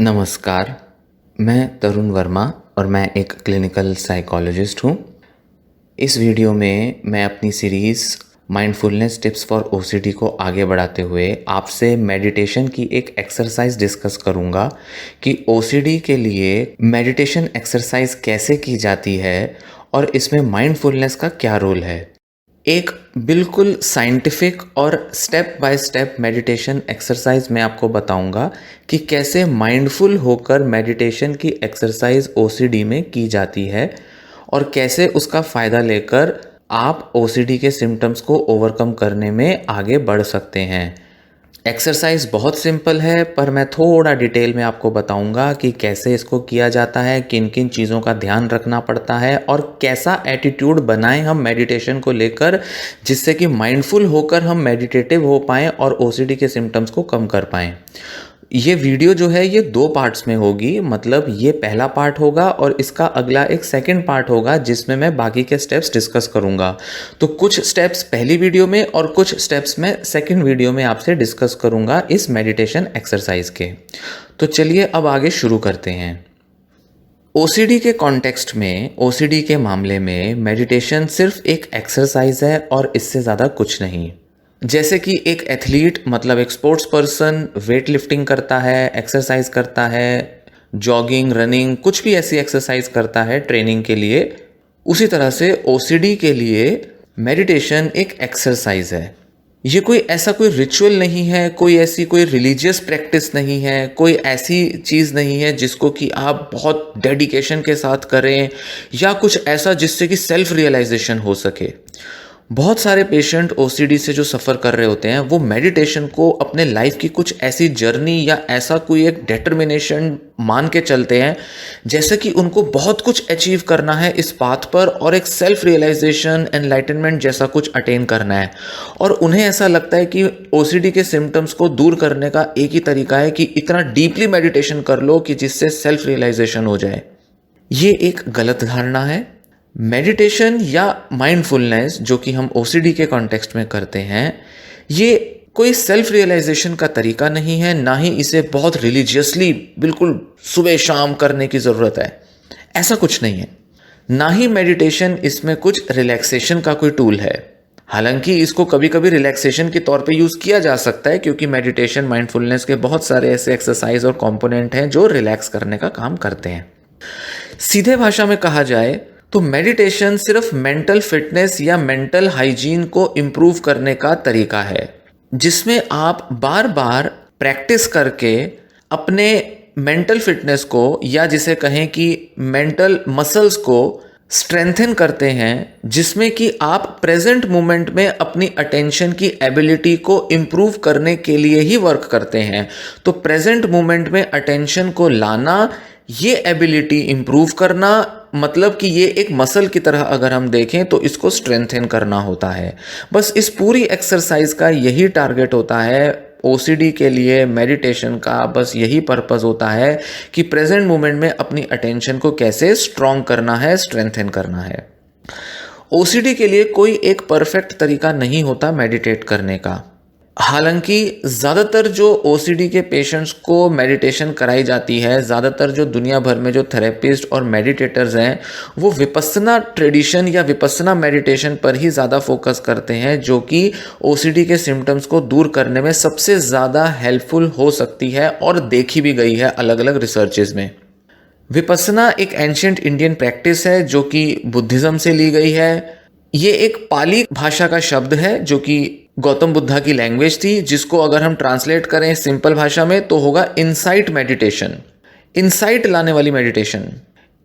नमस्कार, मैं तरुण वर्मा और मैं एक क्लिनिकल साइकोलॉजिस्ट हूँ। इस वीडियो में मैं अपनी series mindfulness tips for OCD को आगे बढ़ाते हुए आपसे मेडिटेशन की एक एक्सरसाइज डिस्कस करूँगा कि ओसीडी के लिए मेडिटेशन एक्सरसाइज कैसे की जाती है और इसमें माइंडफुलनेस का क्या रोल है। एक बिल्कुल साइंटिफिक और step by step meditation exercise मैं आपको बताऊंगा कि कैसे माइंडफुल होकर मेडिटेशन की एक्सरसाइज ओसीडी में की जाती है और कैसे उसका फ़ायदा लेकर आप ओसीडी के सिम्टम्स को ओवरकम करने में आगे बढ़ सकते हैं। एक्सरसाइज बहुत सिंपल है, पर मैं थोड़ा डिटेल में आपको बताऊंगा कि कैसे इसको किया जाता है, किन किन चीज़ों का ध्यान रखना पड़ता है और कैसा एटीट्यूड बनाएं हम मेडिटेशन को लेकर, जिससे कि माइंडफुल होकर हम मेडिटेटिव हो पाएं और ओसीडी के सिम्टम्स को कम कर पाएं। ये वीडियो जो है ये 2 पार्ट्स में होगी, मतलब ये पहला पार्ट होगा और इसका अगला एक सेकंड पार्ट होगा जिसमें मैं बाकी के स्टेप्स डिस्कस करूंगा। तो कुछ स्टेप्स पहली वीडियो में और कुछ स्टेप्स मैं सेकंड वीडियो में आपसे डिस्कस करूंगा इस मेडिटेशन एक्सरसाइज के। तो चलिए अब आगे शुरू करते हैं। ओसीडी के कॉन्टेक्स्ट में, ओसीडी के मामले में मेडिटेशन सिर्फ एक एक्सरसाइज है और इससे ज़्यादा कुछ नहीं। जैसे कि एक एथलीट मतलब एक स्पोर्ट्स पर्सन वेट लिफ्टिंग करता है, एक्सरसाइज करता है, जॉगिंग, रनिंग, कुछ भी ऐसी एक्सरसाइज करता है ट्रेनिंग के लिए, उसी तरह से ओसीडी के लिए मेडिटेशन एक एक्सरसाइज है। ये कोई रिचुअल नहीं है, कोई रिलीजियस प्रैक्टिस नहीं है, कोई ऐसी चीज़ नहीं है जिसको कि आप बहुत डेडिकेशन के साथ करें या कुछ ऐसा जिससे कि सेल्फ रियलाइजेशन हो सके। बहुत सारे पेशेंट ओसीडी से जो सफ़र कर रहे होते हैं वो मेडिटेशन को अपने लाइफ की कुछ ऐसी जर्नी या ऐसा कोई एक डिटर्मिनेशन मान के चलते हैं जैसे कि उनको बहुत कुछ अचीव करना है इस पाथ पर और एक सेल्फ रियलाइजेशन, एनलाइटनमेंट जैसा कुछ अटेन करना है। और उन्हें ऐसा लगता है कि ओसीडी के सिम्टम्स को दूर करने का एक ही तरीका है कि इतना डीपली मेडिटेशन कर लो कि जिससे सेल्फ रियलाइजेशन हो जाए। ये एक गलत धारणा है। मेडिटेशन या माइंडफुलनेस जो कि हम ओसीडी के कॉन्टेक्स्ट में करते हैं, ये कोई सेल्फ रियलाइजेशन का तरीका नहीं है, ना ही इसे बहुत रिलीजियसली बिल्कुल सुबह शाम करने की ज़रूरत है, ऐसा कुछ नहीं है। ना ही मेडिटेशन इसमें कुछ रिलैक्सेशन का कोई टूल है। हालांकि इसको कभी कभी रिलैक्सेशन के तौर पे यूज़ किया जा सकता है, क्योंकि मेडिटेशन माइंडफुलनेस के बहुत सारे ऐसे एक्सरसाइज और कंपोनेंट हैं जो रिलैक्स करने का काम करते हैं। सीधे भाषा में कहा जाए तो मेडिटेशन सिर्फ मेंटल फिटनेस या मेंटल हाइजीन को इम्प्रूव करने का तरीका है, जिसमें आप बार बार प्रैक्टिस करके अपने मेंटल फिटनेस को या जिसे कहें कि मेंटल मसल्स को स्ट्रेंथन करते हैं, जिसमें कि आप प्रेजेंट मोमेंट में अपनी अटेंशन की एबिलिटी को इम्प्रूव करने के लिए ही वर्क करते हैं। तो प्रेजेंट मोमेंट में अटेंशन को लाना, ये एबिलिटी इम्प्रूव करना, मतलब कि ये एक मसल की तरह अगर हम देखें तो इसको स्ट्रेंथन करना होता है। बस इस पूरी एक्सरसाइज का यही टारगेट होता है। ओसीडी के लिए मेडिटेशन का बस यही पर्पस होता है कि प्रेजेंट मोमेंट में अपनी अटेंशन को कैसे स्ट्रॉन्ग करना है, स्ट्रेंथन करना है। ओसीडी के लिए कोई एक परफेक्ट तरीका नहीं होता मेडिटेट करने का। हालांकि ज़्यादातर जो ओसीडी के पेशेंट्स को मेडिटेशन कराई जाती है, ज़्यादातर जो दुनिया भर में जो थेरेपिस्ट और मेडिटेटर्स हैं वो विपस्सना ट्रेडिशन या विपस्सना मेडिटेशन पर ही ज़्यादा फोकस करते हैं, जो कि ओसीडी के सिम्टम्स को दूर करने में सबसे ज़्यादा हेल्पफुल हो सकती है और देखी भी गई है अलग अलग रिसर्चेज में। विपस्सना एक एंशिएंट इंडियन प्रैक्टिस है जो कि बुद्धिज़्म से ली गई है। ये एक पाली भाषा का शब्द है जो कि गौतम बुद्धा की लैंग्वेज थी, जिसको अगर हम ट्रांसलेट करें सिंपल भाषा में तो होगा इनसाइट मेडिटेशन, इनसाइट लाने वाली मेडिटेशन।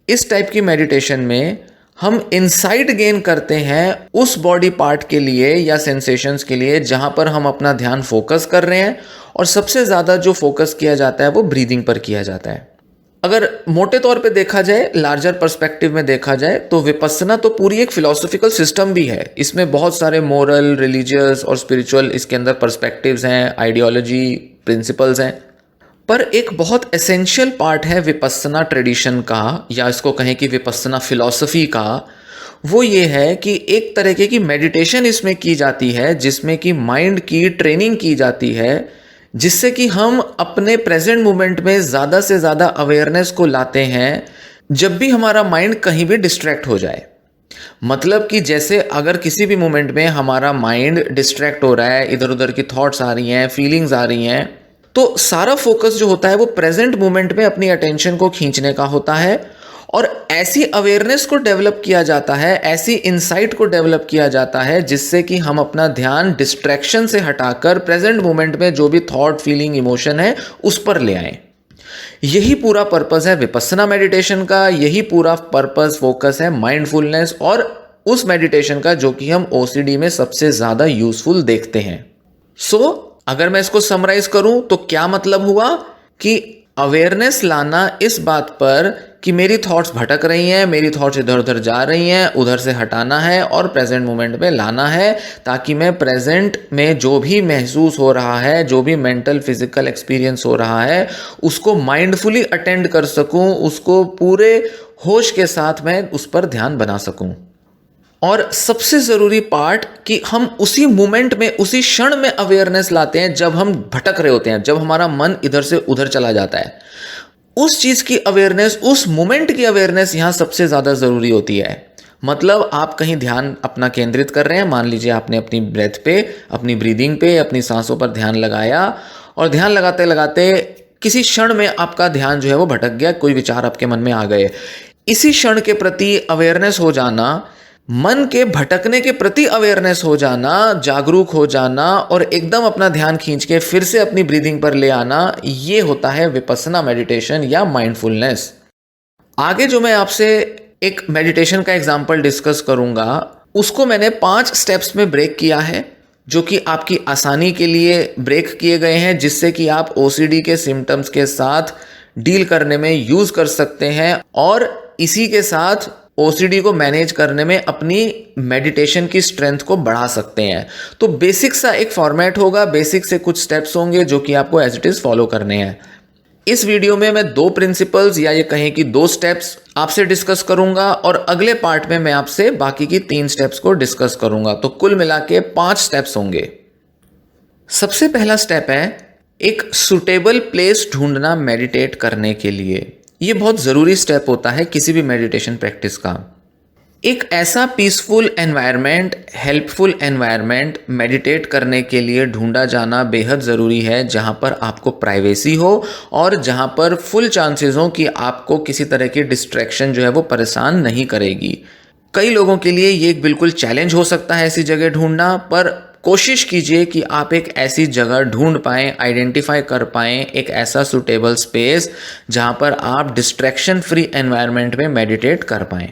इस टाइप की मेडिटेशन में हम इनसाइट गेन करते हैं उस बॉडी पार्ट के लिए या सेंसेशंस के लिए जहां पर हम अपना ध्यान फोकस कर रहे हैं, और सबसे ज़्यादा जो फोकस किया जाता है वो ब्रीदिंग पर किया जाता है। अगर मोटे तौर पे देखा जाए, लार्जर पर्सपेक्टिव में देखा जाए, तो विपस्सना तो पूरी एक फिलोसॉफिकल सिस्टम भी है। इसमें बहुत सारे मोरल, रिलीजियस और स्पिरिचुअल इसके अंदर पर्सपेक्टिव्स हैं, आइडियोलॉजी, प्रिंसिपल्स हैं। पर एक बहुत एसेंशियल पार्ट है विपस्सना ट्रेडिशन का, या इसको कहें कि विपस्सना फिलॉसफी का, वो ये है कि एक तरीके की मेडिटेशन इसमें की जाती है जिसमें कि माइंड की ट्रेनिंग की जाती है, जिससे कि हम अपने प्रेजेंट मोमेंट में ज़्यादा से ज़्यादा अवेयरनेस को लाते हैं जब भी हमारा माइंड कहीं भी डिस्ट्रैक्ट हो जाए। मतलब कि जैसे अगर किसी भी मोमेंट में हमारा माइंड डिस्ट्रैक्ट हो रहा है, इधर उधर की थॉट्स आ रही हैं, फीलिंग्स आ रही हैं, तो सारा फोकस जो होता है वो प्रेजेंट मोमेंट में अपनी अटेंशन को खींचने का होता है। और ऐसी अवेयरनेस को डेवलप किया जाता है, ऐसी इंसाइट को डेवलप किया जाता है जिससे कि हम अपना ध्यान डिस्ट्रैक्शन से हटाकर प्रेजेंट मोमेंट में जो भी थॉट, फीलिंग, इमोशन है उस पर ले आएं। यही पूरा पर्पस है विपस्सना मेडिटेशन का, यही पूरा पर्पस, फोकस है माइंडफुलनेस और उस मेडिटेशन का जो कि हम ओसीडी में सबसे ज़्यादा यूजफुल देखते हैं। अगर मैं इसको समराइज करूं तो क्या मतलब हुआ कि अवेयरनेस लाना इस बात पर कि मेरी थॉट्स भटक रही हैं, मेरी थॉट्स इधर उधर जा रही हैं, उधर से हटाना है और प्रेजेंट मोमेंट में लाना है, ताकि मैं प्रेजेंट में जो भी महसूस हो रहा है, जो भी मेंटल फिजिकल एक्सपीरियंस हो रहा है, उसको माइंडफुली अटेंड कर सकूं, उसको पूरे होश के साथ मैं उस पर ध्यान बना सकूं। और सबसे ज़रूरी पार्ट कि हम उसी मोमेंट में, उसी क्षण में अवेयरनेस लाते हैं जब हम भटक रहे होते हैं, जब हमारा मन इधर से उधर चला जाता है। उस चीज़ की अवेयरनेस, उस मोमेंट की अवेयरनेस यहाँ सबसे ज़्यादा ज़रूरी होती है। मतलब आप कहीं ध्यान अपना केंद्रित कर रहे हैं, मान लीजिए आपने अपनी ब्रेथ पे, अपनी ब्रीदिंग पे, अपनी सांसों पर ध्यान लगाया और ध्यान लगाते लगाते किसी क्षण में आपका ध्यान जो है वो भटक गया, कोई विचार आपके मन में आ गए। इसी क्षण के प्रति अवेयरनेस हो जाना, मन के भटकने के प्रति अवेयरनेस हो जाना, जागरूक हो जाना और एकदम अपना ध्यान खींच के फिर से अपनी ब्रीदिंग पर ले आना, ये होता है विपस्सना मेडिटेशन या माइंडफुलनेस। आगे जो मैं आपसे एक मेडिटेशन का एग्जांपल डिस्कस करूंगा, उसको मैंने 5 स्टेप्स में ब्रेक किया है, जो कि आपकी आसानी के लिए ब्रेक किए गए हैं, जिससे कि आप ओसीडी के सिम्टम्स के साथ डील करने में यूज कर सकते हैं और इसी के साथ ओसीडी को मैनेज करने में अपनी मेडिटेशन की स्ट्रेंथ को बढ़ा सकते हैं। तो बेसिक सा एक फॉर्मेट होगा, बेसिक से कुछ स्टेप्स होंगे जो कि आपको एज इट इज फॉलो करने हैं। इस वीडियो में मैं 2 प्रिंसिपल्स या ये कहें कि 2 स्टेप्स आपसे डिस्कस करूंगा और अगले पार्ट में मैं आपसे बाकी की 3 स्टेप्स को डिस्कस करूंगा। तो कुल मिला के 5 स्टेप्स होंगे। सबसे पहला स्टेप है एक सुटेबल प्लेस ढूंढना मेडिटेट करने के लिए। ये बहुत ज़रूरी स्टेप होता है किसी भी मेडिटेशन प्रैक्टिस का। एक ऐसा peaceful environment, helpful environment meditate करने के लिए ढूंढा जाना बेहद ज़रूरी है, जहाँ पर आपको प्राइवेसी हो और जहाँ पर फुल चांसेस हो कि आपको किसी तरह की डिस्ट्रैक्शन जो है वो परेशान नहीं करेगी। कई लोगों के लिए ये एक बिल्कुल चैलेंज हो सकता है ऐसी जगह ढूंढना, पर कोशिश कीजिए कि आप एक ऐसी जगह ढूंढ पाएं, आइडेंटिफाई कर पाएं, एक ऐसा सूटेबल स्पेस जहां पर आप डिस्ट्रैक्शन फ्री एनवायरनमेंट में मेडिटेट कर पाएं।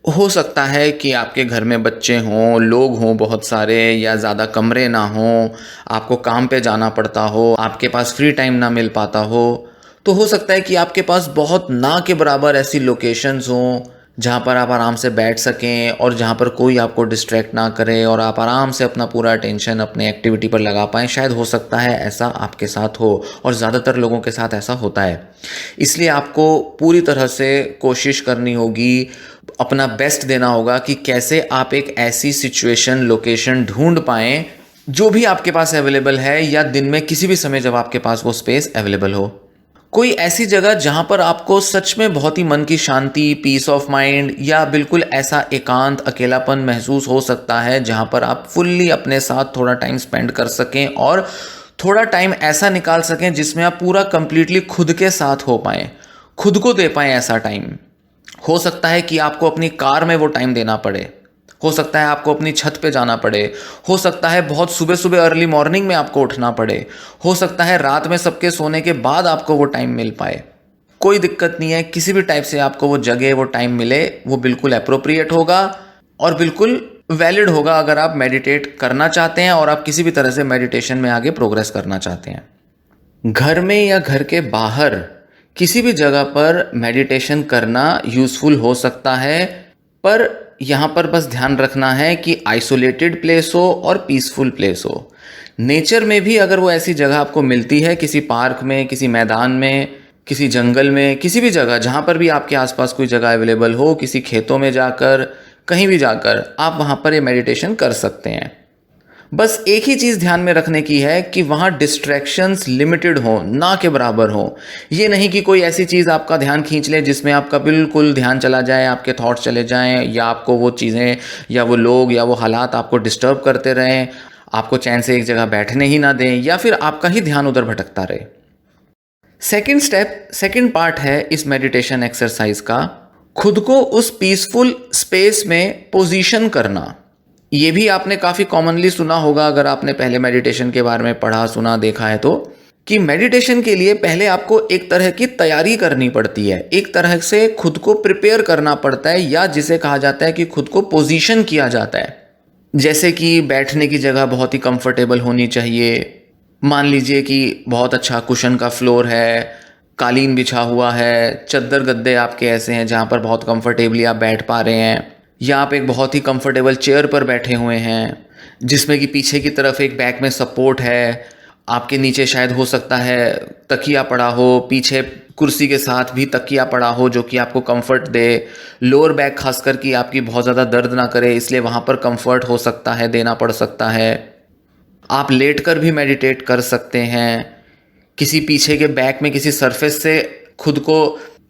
हो सकता है कि आपके घर में बच्चे हों, लोग हों बहुत सारे, या ज़्यादा कमरे ना हों, आपको काम पे जाना पड़ता हो, आपके पास फ्री टाइम ना मिल पाता हो हो सकता है कि आपके पास बहुत ना के बराबर ऐसी लोकेशंस हों जहाँ पर आप आराम से बैठ सकें और जहाँ पर कोई आपको डिस्ट्रैक्ट ना करे और आप आराम से अपना पूरा अटेंशन अपने एक्टिविटी पर लगा पाएँ। शायद हो सकता है ऐसा आपके साथ हो और ज़्यादातर लोगों के साथ ऐसा होता है। इसलिए आपको पूरी तरह से कोशिश करनी होगी, अपना बेस्ट देना होगा कि कैसे आप एक ऐसी सिचुएशन, लोकेशन ढूंढ पाएँ जो भी आपके पास अवेलेबल है, या दिन में किसी भी समय जब आपके पास वो स्पेस अवेलेबल हो। कोई ऐसी जगह जहाँ पर आपको सच में बहुत ही मन की शांति, पीस ऑफ माइंड, या बिल्कुल ऐसा एकांत, अकेलापन महसूस हो सकता है जहाँ पर आप फुल्ली अपने साथ थोड़ा टाइम स्पेंड कर सकें और थोड़ा टाइम ऐसा निकाल सकें जिसमें आप पूरा कंप्लीटली खुद के साथ हो पाएँ, खुद को दे पाएँ ऐसा टाइम। हो सकता है कि आपको अपनी कार में वो टाइम देना पड़े, हो सकता है आपको अपनी छत पे जाना पड़े, हो सकता है बहुत सुबह सुबह अर्ली मॉर्निंग में आपको उठना पड़े, हो सकता है रात में सबके सोने के बाद आपको वो टाइम मिल पाए। कोई दिक्कत नहीं है, किसी भी टाइप से आपको वो जगह, वो टाइम मिले, वो बिल्कुल एप्रोप्रिएट होगा और बिल्कुल वैलिड होगा अगर आप मेडिटेट करना चाहते हैं और आप किसी भी तरह से मेडिटेशन में आगे प्रोग्रेस करना चाहते हैं। घर में या घर के बाहर किसी भी जगह पर मेडिटेशन करना यूज़फुल हो सकता है, पर यहाँ पर बस ध्यान रखना है कि आइसोलेटेड प्लेस हो और पीसफुल प्लेस हो। नेचर में भी अगर वो ऐसी जगह आपको मिलती है, किसी पार्क में, किसी मैदान में, किसी जंगल में, किसी भी जगह जहाँ पर भी आपके आसपास कोई जगह अवेलेबल हो, किसी खेतों में जाकर, कहीं भी जाकर आप वहाँ पर ये मेडिटेशन कर सकते हैं। बस एक ही चीज़ ध्यान में रखने की है कि वहाँ डिस्ट्रैक्शंस लिमिटेड हों, ना के बराबर हों। ये नहीं कि कोई ऐसी चीज़ आपका ध्यान खींच ले जिसमें आपका बिल्कुल ध्यान चला जाए, आपके थॉट्स चले जाएं, या आपको वो चीज़ें या वो लोग या वो हालात आपको डिस्टर्ब करते रहें, आपको चैन से एक जगह बैठने ही ना दें, या फिर आपका ही ध्यान उधर भटकता रहे। सेकंड पार्ट है इस मेडिटेशन एक्सरसाइज का, खुद को उस पीसफुल स्पेस में पोजीशन करना। ये भी आपने काफ़ी कॉमनली सुना होगा अगर आपने पहले मेडिटेशन के बारे में पढ़ा सुना देखा है तो, कि मेडिटेशन के लिए पहले आपको एक तरह की तैयारी करनी पड़ती है, एक तरह से खुद को प्रिपेयर करना पड़ता है, या जिसे कहा जाता है कि खुद को पोजीशन किया जाता है। जैसे कि बैठने की जगह बहुत ही कंफर्टेबल होनी चाहिए। मान लीजिए कि बहुत अच्छा कुशन का फ्लोर है, कालीन बिछा हुआ है, चद्दर गद्दे आपके ऐसे हैं जहाँ पर बहुत कंफर्टेबली आप बैठ पा रहे हैं, या आप एक बहुत ही कंफर्टेबल चेयर पर बैठे हुए हैं जिसमें कि पीछे की तरफ एक बैक में सपोर्ट है, आपके नीचे शायद हो सकता है तकिया पड़ा हो, पीछे कुर्सी के साथ भी तकिया पड़ा हो जो कि आपको कंफर्ट दे, लोअर बैक खासकर कि आपकी बहुत ज़्यादा दर्द ना करे इसलिए वहाँ पर कंफर्ट हो सकता है, देना पड़ सकता है। आप लेट कर भी मेडिटेट कर सकते हैं, किसी पीछे के बैक में किसी सरफेस से खुद को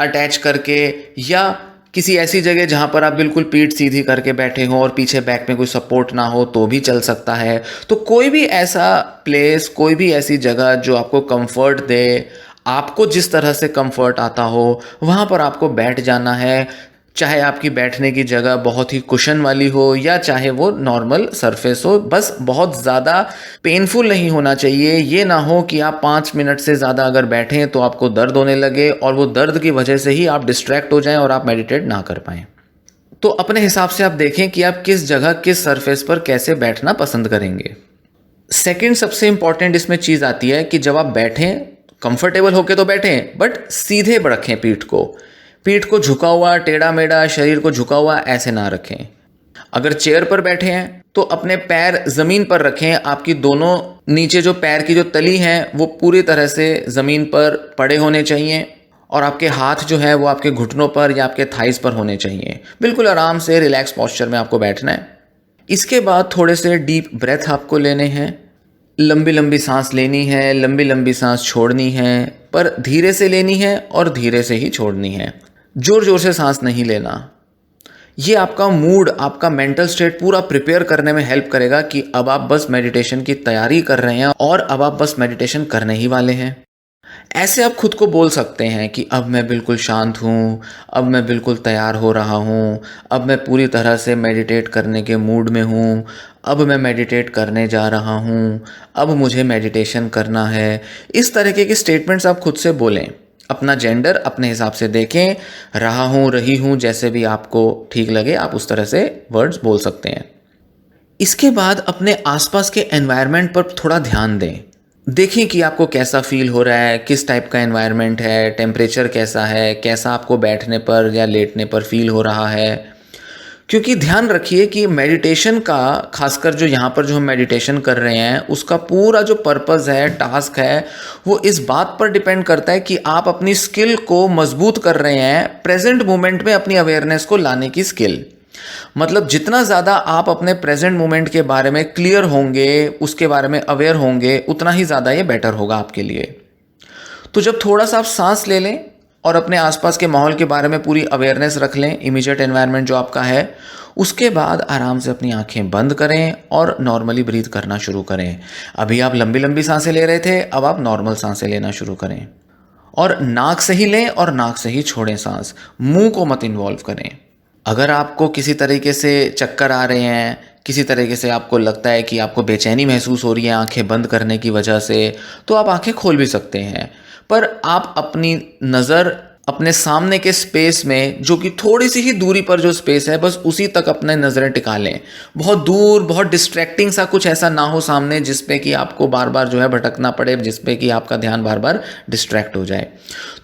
अटैच करके, या किसी ऐसी जगह जहाँ पर आप बिल्कुल पीठ सीधी करके बैठे हो और पीछे बैक में कोई सपोर्ट ना हो तो भी चल सकता है। तो कोई भी ऐसा प्लेस, कोई भी ऐसी जगह जो आपको कंफर्ट दे, आपको जिस तरह से कंफर्ट आता हो वहाँ पर आपको बैठ जाना है। चाहे आपकी बैठने की जगह बहुत ही कुशन वाली हो या चाहे वो नॉर्मल सरफेस हो, बस बहुत ज़्यादा पेनफुल नहीं होना चाहिए। ये ना हो कि आप 5 मिनट से ज़्यादा अगर बैठें तो आपको दर्द होने लगे और वो दर्द की वजह से ही आप डिस्ट्रैक्ट हो जाएं और आप मेडिटेट ना कर पाएं। तो अपने हिसाब से आप देखें कि आप किस जगह किस सरफेस पर कैसे बैठना पसंद करेंगे। सेकंड सबसे इंपॉर्टेंट इसमें चीज़ आती है कि जब आप बैठें कंफर्टेबल होके तो बैठें, बट सीधे रखें पीठ को झुका हुआ टेढ़ा मेढ़ा, शरीर को झुका हुआ ऐसे ना रखें। अगर चेयर पर बैठे हैं तो अपने पैर ज़मीन पर रखें, आपकी दोनों नीचे जो पैर की जो तली हैं वो पूरी तरह से ज़मीन पर पड़े होने चाहिए, और आपके हाथ जो है वो आपके घुटनों पर या आपके थाइस पर होने चाहिए। बिल्कुल आराम से रिलैक्स पोस्चर में आपको बैठना है। इसके बाद थोड़े से डीप ब्रेथ आपको लेने हैं, लंबी लंबी सांस लेनी है, लंबी लंबी सांस छोड़नी है, पर धीरे से लेनी है और धीरे से ही छोड़नी है, जोर जोर से सांस नहीं लेना। ये आपका मूड, आपका मेंटल स्टेट पूरा प्रिपेयर करने में हेल्प करेगा कि अब आप बस मेडिटेशन की तैयारी कर रहे हैं और अब आप बस मेडिटेशन करने ही वाले हैं। ऐसे आप खुद को बोल सकते हैं कि अब मैं बिल्कुल शांत हूँ, अब मैं बिल्कुल तैयार हो रहा हूँ, अब मैं पूरी तरह से मेडिटेट करने के मूड में हूँ, अब मैं मेडिटेट करने जा रहा हूँ, अब मुझे मेडिटेशन करना है। इस तरीके के स्टेटमेंट्स आप खुद से बोलें। अपना जेंडर अपने हिसाब से देखें, रहा हूँ, रही हूँ, जैसे भी आपको ठीक लगे आप उस तरह से वर्ड्स बोल सकते हैं। इसके बाद अपने आसपास के एनवायरनमेंट पर थोड़ा ध्यान दें। देखें कि आपको कैसा फील हो रहा है, किस टाइप का एनवायरनमेंट है, टेम्परेचर कैसा है, कैसा आपको बैठने पर या लेटने पर फील हो रहा है। क्योंकि ध्यान रखिए कि मेडिटेशन का, खासकर जो यहाँ पर जो हम मेडिटेशन कर रहे हैं उसका पूरा जो पर्पस है, टास्क है, वो इस बात पर डिपेंड करता है कि आप अपनी स्किल को मजबूत कर रहे हैं, प्रेजेंट मोमेंट में अपनी अवेयरनेस को लाने की स्किल। मतलब जितना ज़्यादा आप अपने प्रेजेंट मोमेंट के बारे में क्लियर होंगे, उसके बारे में अवेयर होंगे, उतना ही ज़्यादा ये बेटर होगा आपके लिए। तो जब थोड़ा सा आप सांस ले लें और अपने आसपास के माहौल के बारे में पूरी अवेयरनेस रख लें, इमीडिएट एनवायरनमेंट जो आपका है, उसके बाद आराम से अपनी आंखें बंद करें और नॉर्मली ब्रीथ करना शुरू करें। अभी आप लंबी लंबी सांसें ले रहे थे, अब आप नॉर्मल सांसें लेना शुरू करें, और नाक से ही लें और नाक से ही छोड़ें सांस, मुंह को मत इन्वॉल्व करें। अगर आपको किसी तरीके से चक्कर आ रहे हैं, किसी तरीके से आपको लगता है कि आपको बेचैनी महसूस हो रही है आंखें बंद करने की वजह से, तो आप आंखें खोल भी सकते हैं, पर आप अपनी नज़र अपने सामने के स्पेस में, जो कि थोड़ी सी ही दूरी पर जो स्पेस है, बस उसी तक अपने नज़रें टिका लें। बहुत दूर, बहुत डिस्ट्रैक्टिंग सा कुछ ऐसा ना हो सामने जिसपे कि आपको बार बार जो है भटकना पड़े, जिसपे कि आपका ध्यान बार बार डिस्ट्रैक्ट हो जाए।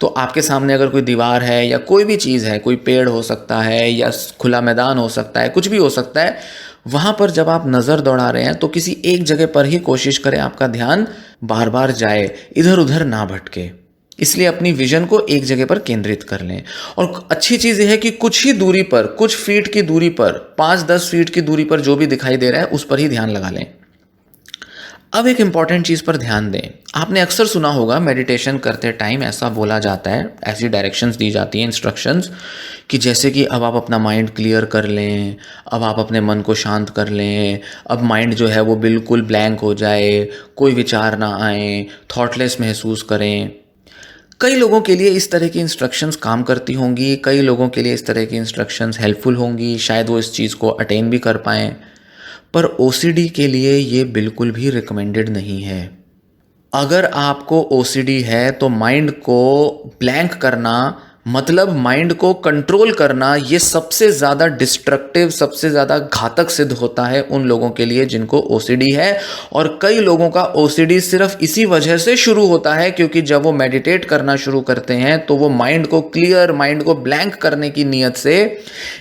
तो आपके सामने अगर कोई दीवार है या कोई भी चीज़ है, कोई पेड़ हो सकता है या खुला मैदान हो सकता है, कुछ भी हो सकता है, वहाँ पर जब आप नज़र दौड़ा रहे हैं तो किसी एक जगह पर ही कोशिश करें आपका ध्यान बार बार जाए, इधर उधर ना भटके। इसलिए अपनी विजन को एक जगह पर केंद्रित कर लें। और अच्छी चीज़ यह है कि कुछ ही दूरी पर, कुछ फीट की दूरी पर, 5-10 फीट की दूरी पर जो भी दिखाई दे रहा है उस पर ही ध्यान लगा लें। अब एक इम्पॉर्टेंट चीज़ पर ध्यान दें। आपने अक्सर सुना होगा मेडिटेशन करते टाइम ऐसा बोला जाता है, ऐसी डायरेक्शंस दी जाती हैं, इंस्ट्रक्शंस, कि जैसे कि अब आप अपना माइंड क्लियर कर लें, अब आप अपने मन को शांत कर लें, अब माइंड जो है वो बिल्कुल ब्लैंक हो जाए, कोई विचार ना आए, थॉटलेस महसूस करें। कई लोगों के लिए इस तरह की इंस्ट्रक्शंस काम करती होंगी, कई लोगों के लिए इस तरह की इंस्ट्रक्शंस हेल्पफुल होंगी, शायद वो इस चीज़ को अटेन भी कर पाएँ। पर ओसीडी के लिए ये बिल्कुल भी रिकमेंडेड नहीं है। अगर आपको ओसीडी है तो माइंड को ब्लैंक करना, मतलब माइंड को कंट्रोल करना, ये सबसे ज़्यादा डिस्ट्रक्टिव, सबसे ज़्यादा घातक सिद्ध होता है उन लोगों के लिए जिनको ओसीडी है। और कई लोगों का ओसीडी सिर्फ इसी वजह से शुरू होता है क्योंकि जब वो मेडिटेट करना शुरू करते हैं तो वो माइंड को क्लियर, माइंड को ब्लैंक करने की नीयत से,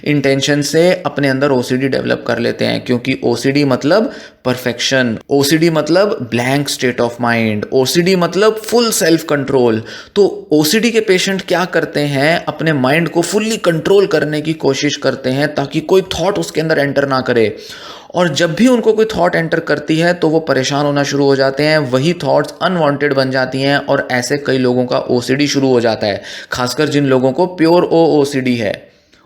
इंटेंशन से अपने अंदर ओसीडी डेवलप कर लेते हैं। क्योंकि ओसीडी मतलब परफेक्शन, ओसीडी मतलब blank state of mind, OCD मतलब फुल सेल्फ कंट्रोल। तो ओसीडी के पेशेंट क्या करते हैं, अपने माइंड को फुल्ली कंट्रोल करने की कोशिश करते हैं ताकि कोई थॉट उसके अंदर एंटर ना करे। और जब भी उनको कोई थॉट एंटर करती है तो वो परेशान होना शुरू हो जाते हैं, वही थॉट्स अनवांटेड बन जाती हैं और ऐसे कई लोगों का ओसीडी शुरू हो जाता है। खासकर जिन लोगों को प्योर ओसीडी है,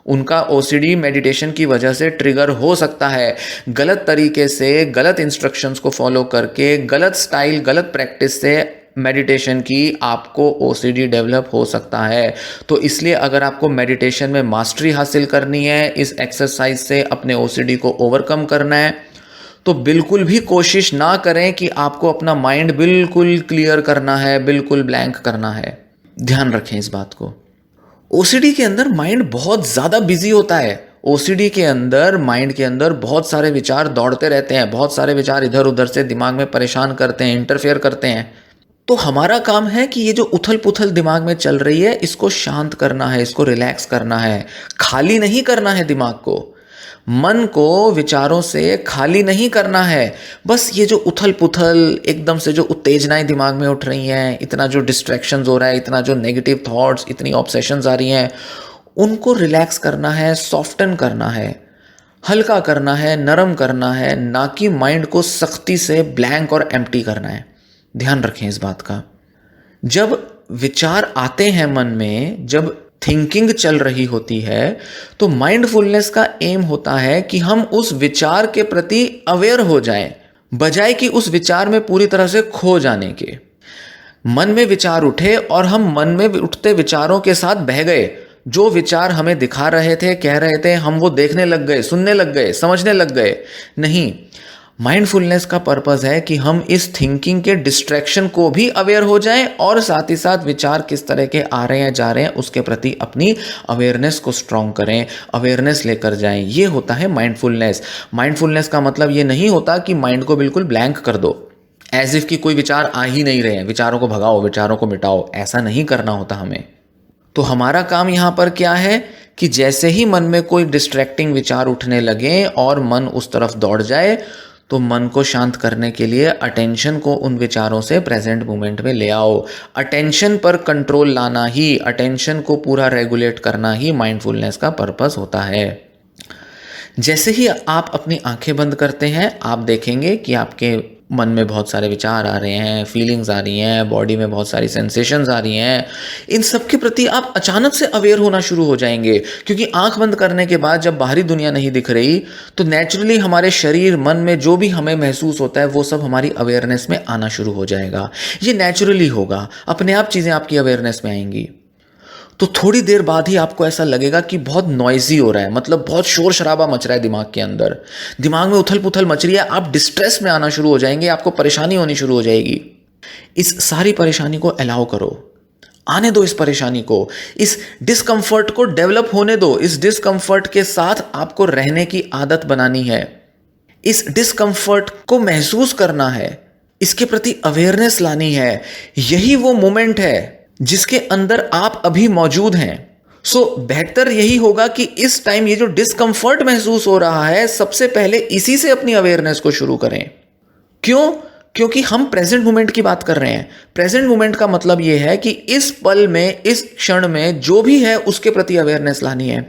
उनका ओसीडी मेडिटेशन की वजह से ट्रिगर हो सकता है। गलत तरीके से, गलत इंस्ट्रक्शंस को फॉलो करके, गलत स्टाइल, गलत प्रैक्टिस से मेडिटेशन की आपको ओसीडी डेवलप हो सकता है। तो इसलिए अगर आपको मेडिटेशन में मास्टरी हासिल करनी है, इस एक्सरसाइज से अपने ओसीडी को ओवरकम करना है, तो बिल्कुल भी कोशिश ना करें कि आपको अपना माइंड बिल्कुल क्लियर करना है, बिल्कुल ब्लैंक करना है। ध्यान रखें इस बात को। ओसीडी के अंदर माइंड बहुत ज़्यादा बिजी होता है। ओसीडी के अंदर, माइंड के अंदर बहुत सारे विचार दौड़ते रहते हैं, बहुत सारे विचार इधर उधर से दिमाग में परेशान करते हैं, इंटरफेयर करते हैं। तो हमारा काम है कि ये जो उथल पुथल दिमाग में चल रही है, इसको शांत करना है, इसको रिलैक्स करना है, खाली नहीं करना है दिमाग को। मन को विचारों से खाली नहीं करना है। बस ये जो उथल पुथल, एकदम से जो उत्तेजनाएं दिमाग में उठ रही हैं, इतना जो डिस्ट्रैक्शंस हो रहा है, इतना जो नेगेटिव थॉट्स, इतनी ऑब्सेशंस आ रही हैं, उनको रिलैक्स करना है, सॉफ्टन करना है, हल्का करना है, नरम करना है, ना कि माइंड को सख्ती से ब्लैंक और एम्प्टी करना है। ध्यान रखें इस बात का। जब विचार आते हैं मन में, जब थिंकिंग चल रही होती है, तो माइंडफुलनेस का एम होता है कि हम उस विचार के प्रति अवेयर हो जाएं, बजाय कि उस विचार में पूरी तरह से खो जाने के। मन में विचार उठे और हम मन में उठते विचारों के साथ बह गए। जो विचार हमें दिखा रहे थे, कह रहे थे, हम वो देखने लग गए, सुनने लग गए, समझने लग गए। नहीं, माइंडफुलनेस का पर्पस है कि हम इस थिंकिंग के डिस्ट्रैक्शन को भी अवेयर हो जाएं और साथ ही साथ विचार किस तरह के आ रहे हैं, जा रहे हैं, उसके प्रति अपनी अवेयरनेस को स्ट्रॉन्ग करें, अवेयरनेस लेकर जाएं। ये होता है माइंडफुलनेस। माइंडफुलनेस का मतलब ये नहीं होता कि माइंड को बिल्कुल ब्लैंक कर दो, एज इफ कि कोई विचार आ ही नहीं रहे हैं, विचारों को भगाओ, विचारों को मिटाओ। ऐसा नहीं करना होता हमें। तो हमारा काम यहाँ पर क्या है कि जैसे ही मन में कोई डिस्ट्रैक्टिंग विचार उठने लगे और मन उस तरफ दौड़ जाए, तो मन को शांत करने के लिए अटेंशन को उन विचारों से प्रेजेंट मोमेंट में ले आओ। अटेंशन पर कंट्रोल लाना ही, अटेंशन को पूरा रेगुलेट करना ही माइंडफुलनेस का पर्पस होता है। जैसे ही आप अपनी आंखें बंद करते हैं, आप देखेंगे कि आपके मन में बहुत सारे विचार आ रहे हैं, फीलिंग्स आ रही हैं, बॉडी में बहुत सारी सेंसेशंस आ रही हैं। इन सब के प्रति आप अचानक से अवेयर होना शुरू हो जाएंगे, क्योंकि आंख बंद करने के बाद जब बाहरी दुनिया नहीं दिख रही, तो नेचुरली हमारे शरीर, मन में जो भी हमें महसूस होता है, वो सब हमारी अवेयरनेस में आना शुरू हो जाएगा। ये नेचुरली होगा, अपने आप चीज़ें आपकी अवेयरनेस में आएंगी। तो थोड़ी देर बाद ही आपको ऐसा लगेगा कि बहुत नॉइजी हो रहा है, मतलब बहुत शोर शराबा मच रहा है दिमाग के अंदर, दिमाग में उथल पुथल मच रही है। आप डिस्ट्रेस में आना शुरू हो जाएंगे, आपको परेशानी होनी शुरू हो जाएगी। इस सारी परेशानी को अलाउ करो, आने दो इस परेशानी को, इस डिस्कम्फर्ट को डेवलप होने दो। इस डिस्कम्फर्ट के साथ आपको रहने की आदत बनानी है, इस डिस्कम्फर्ट को महसूस करना है, इसके प्रति अवेयरनेस लानी है। यही वो मोमेंट है जिसके अंदर आप अभी मौजूद हैं। सो बेहतर यही होगा कि इस टाइम ये जो डिस्कम्फर्ट महसूस हो रहा है, सबसे पहले इसी से अपनी अवेयरनेस को शुरू करें। क्यों? क्योंकि हम प्रेजेंट मोमेंट की बात कर रहे हैं। प्रेजेंट मोमेंट का मतलब ये है कि इस पल में, इस क्षण में जो भी है उसके प्रति अवेयरनेस लानी है।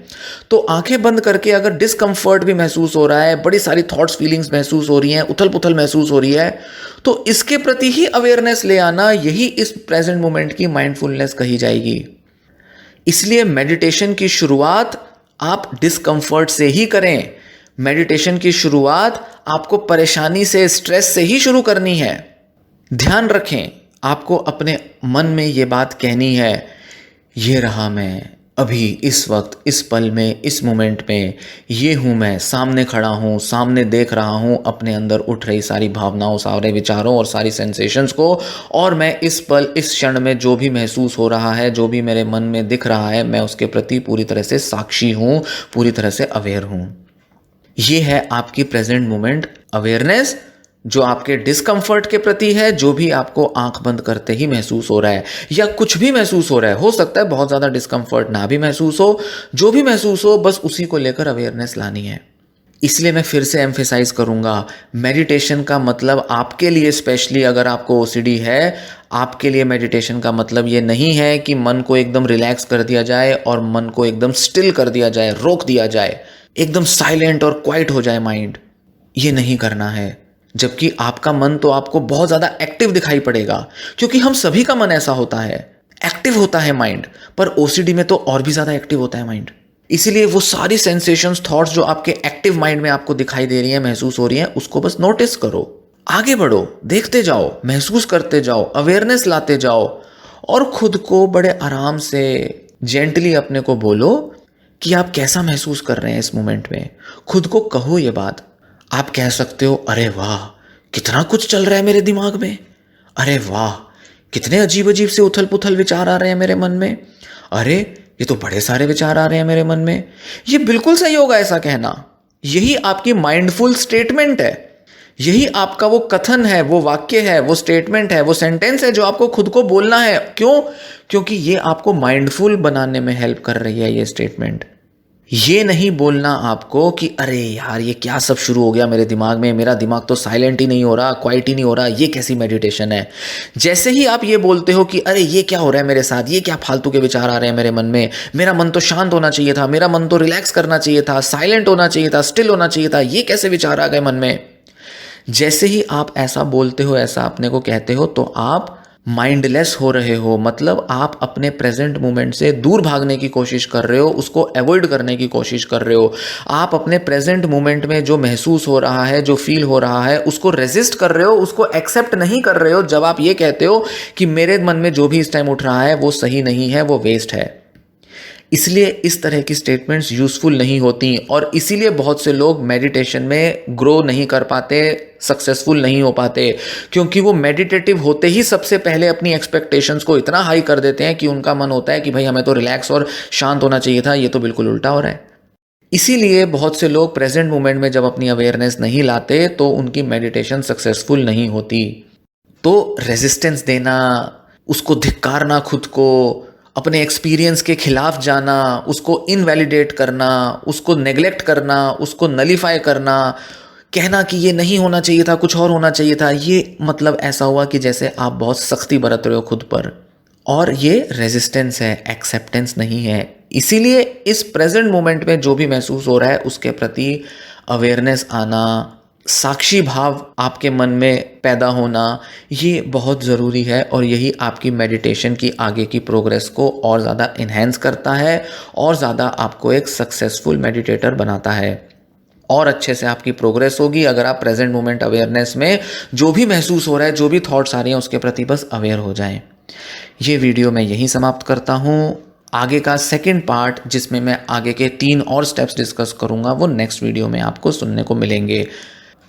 तो आंखें बंद करके अगर डिस्कम्फर्ट भी महसूस हो रहा है, बड़ी सारी थॉट्स फीलिंग्स महसूस हो रही हैं, उथल पुथल महसूस हो रही है, तो इसके प्रति ही अवेयरनेस ले आना, यही इस प्रेजेंट मोमेंट की माइंडफुलनेस कही जाएगी। इसलिए मेडिटेशन की शुरुआत आप डिस्कम्फर्ट से ही करें। मेडिटेशन की शुरुआत आपको परेशानी से, स्ट्रेस से ही शुरू करनी है। ध्यान रखें, आपको अपने मन में ये बात कहनी है, ये रहा मैं, अभी इस वक्त, इस पल में, इस मोमेंट में, ये हूँ मैं, सामने खड़ा हूँ, सामने देख रहा हूँ अपने अंदर उठ रही सारी भावनाओं, सारे विचारों और सारी सेंसेशंस को, और मैं इस पल, इस क्षण में जो भी महसूस हो रहा है, जो भी मेरे मन में दिख रहा है, मैं उसके प्रति पूरी तरह से साक्षी हूँ, पूरी तरह से अवेयर हूँ। ये है आपकी प्रेजेंट मोमेंट अवेयरनेस, जो आपके डिस्कम्फर्ट के प्रति है, जो भी आपको आंख बंद करते ही महसूस हो रहा है या कुछ भी महसूस हो रहा है। हो सकता है बहुत ज़्यादा डिस्कम्फर्ट ना भी महसूस हो, जो भी महसूस हो बस उसी को लेकर अवेयरनेस लानी है। इसलिए मैं फिर से एम्फेसाइज करूंगा, मेडिटेशन का मतलब आपके लिए, स्पेशली अगर आपको ओसीडी है, आपके लिए मेडिटेशन का मतलब ये नहीं है कि मन को एकदम रिलैक्स कर दिया जाए और मन को एकदम स्टिल कर दिया जाए, रोक दिया जाए, एकदम साइलेंट और क्वाइट हो जाए माइंड। ये नहीं करना है। जबकि आपका मन तो आपको बहुत ज़्यादा एक्टिव दिखाई पड़ेगा, क्योंकि हम सभी का मन ऐसा होता है, एक्टिव होता है माइंड, पर ओसीडी में तो और भी ज़्यादा एक्टिव होता है माइंड। इसीलिए वो सारी सेंसेशंस, थॉट्स जो आपके एक्टिव माइंड में आपको दिखाई दे रही हैं, महसूस हो रही हैं, उसको बस नोटिस करो, आगे बढ़ो, देखते जाओ, महसूस करते जाओ, अवेयरनेस लाते जाओ, और खुद को बड़े आराम से, जेंटली अपने को बोलो कि आप कैसा महसूस कर रहे हैं इस मोमेंट में। खुद को कहो ये बात। आप कह सकते हो, अरे वाह कितना कुछ चल रहा है मेरे दिमाग में, अरे वाह कितने अजीब अजीब से उथल पुथल विचार आ रहे हैं मेरे मन में, अरे ये तो बड़े सारे विचार आ रहे हैं मेरे मन में। ये बिल्कुल सही होगा ऐसा कहना। यही आपकी माइंडफुल स्टेटमेंट है, यही आपका वो कथन है, वो वाक्य है, वो स्टेटमेंट है, वो सेंटेंस है जो आपको खुद को बोलना है। क्यों? क्योंकि ये आपको माइंडफुल बनाने में हेल्प कर रही है ये स्टेटमेंट। ये नहीं बोलना आपको कि अरे यार ये क्या सब शुरू हो गया मेरे दिमाग में, मेरा दिमाग तो साइलेंट ही नहीं हो रहा, क्वाइट ही नहीं हो रहा, ये कैसी मेडिटेशन है। जैसे ही आप ये बोलते हो कि अरे ये क्या हो रहा है मेरे साथ, ये क्या फालतू के विचार आ रहे हैं मेरे मन में, मेरा मन तो शांत होना चाहिए था, मेरा मन तो रिलैक्स करना चाहिए था, साइलेंट होना चाहिए था, स्टिल होना चाहिए था, ये कैसे विचार आ गए मन में। जैसे ही आप ऐसा बोलते हो, ऐसा अपने को कहते हो, तो आप माइंडलेस हो रहे हो। मतलब आप अपने प्रेजेंट मोमेंट से दूर भागने की कोशिश कर रहे हो, उसको अवॉइड करने की कोशिश कर रहे हो। आप अपने प्रेजेंट मोमेंट में जो महसूस हो रहा है, जो फील हो रहा है, उसको रेजिस्ट कर रहे हो, उसको एक्सेप्ट नहीं कर रहे हो। जब आप ये कहते हो कि मेरे मन में जो भी इस टाइम उठ रहा है वो सही नहीं है, वो वेस्ट है। इसलिए इस तरह की स्टेटमेंट्स यूज़फुल नहीं होती, और इसीलिए बहुत से लोग मेडिटेशन में ग्रो नहीं कर पाते, सक्सेसफुल नहीं हो पाते, क्योंकि वो मेडिटेटिव होते ही सबसे पहले अपनी एक्सपेक्टेशंस को इतना हाई कर देते हैं कि उनका मन होता है कि भाई हमें तो रिलैक्स और शांत होना चाहिए था, ये तो बिल्कुल उल्टा हो रहा है। इसीलिए बहुत से लोग प्रेजेंट मोमेंट में जब अपनी अवेयरनेस नहीं लाते तो उनकी मेडिटेशन सक्सेसफुल नहीं होती। तो रेजिस्टेंस देना, उसको धिक्कारना, खुद को अपने एक्सपीरियंस के खिलाफ जाना, उसको इनवैलिडेट करना, उसको नेग्लेक्ट करना, उसको नलीफाई करना, कहना कि ये नहीं होना चाहिए था, कुछ और होना चाहिए था, ये मतलब ऐसा हुआ कि जैसे आप बहुत सख्ती बरत रहे हो खुद पर, और ये रेजिस्टेंस है, एक्सेप्टेंस नहीं है। इसीलिए इस प्रेजेंट मोमेंट में जो भी महसूस हो रहा है उसके प्रति अवेयरनेस आना, साक्षी भाव आपके मन में पैदा होना, ये बहुत ज़रूरी है, और यही आपकी मेडिटेशन की आगे की प्रोग्रेस को और ज़्यादा इन्हेंस करता है, और ज़्यादा आपको एक सक्सेसफुल मेडिटेटर बनाता है। और अच्छे से आपकी प्रोग्रेस होगी अगर आप प्रेजेंट मोमेंट अवेयरनेस में जो भी महसूस हो रहा है, जो भी थॉट्स आ रही हैं, उसके प्रति बस अवेयर हो जाएं। ये वीडियो मैं यहीं समाप्त करता हूँ। आगे का सेकंड पार्ट, जिसमें मैं आगे के 3 और स्टेप्स डिस्कस करूँगा, वो नेक्स्ट वीडियो में आपको सुनने को मिलेंगे।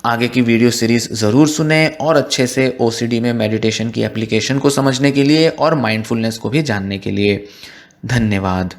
आगे की वीडियो सीरीज़ ज़रूर सुने, और अच्छे से ओसीडी में मेडिटेशन की एप्लीकेशन को समझने के लिए और माइंडफुलनेस को भी जानने के लिए। धन्यवाद।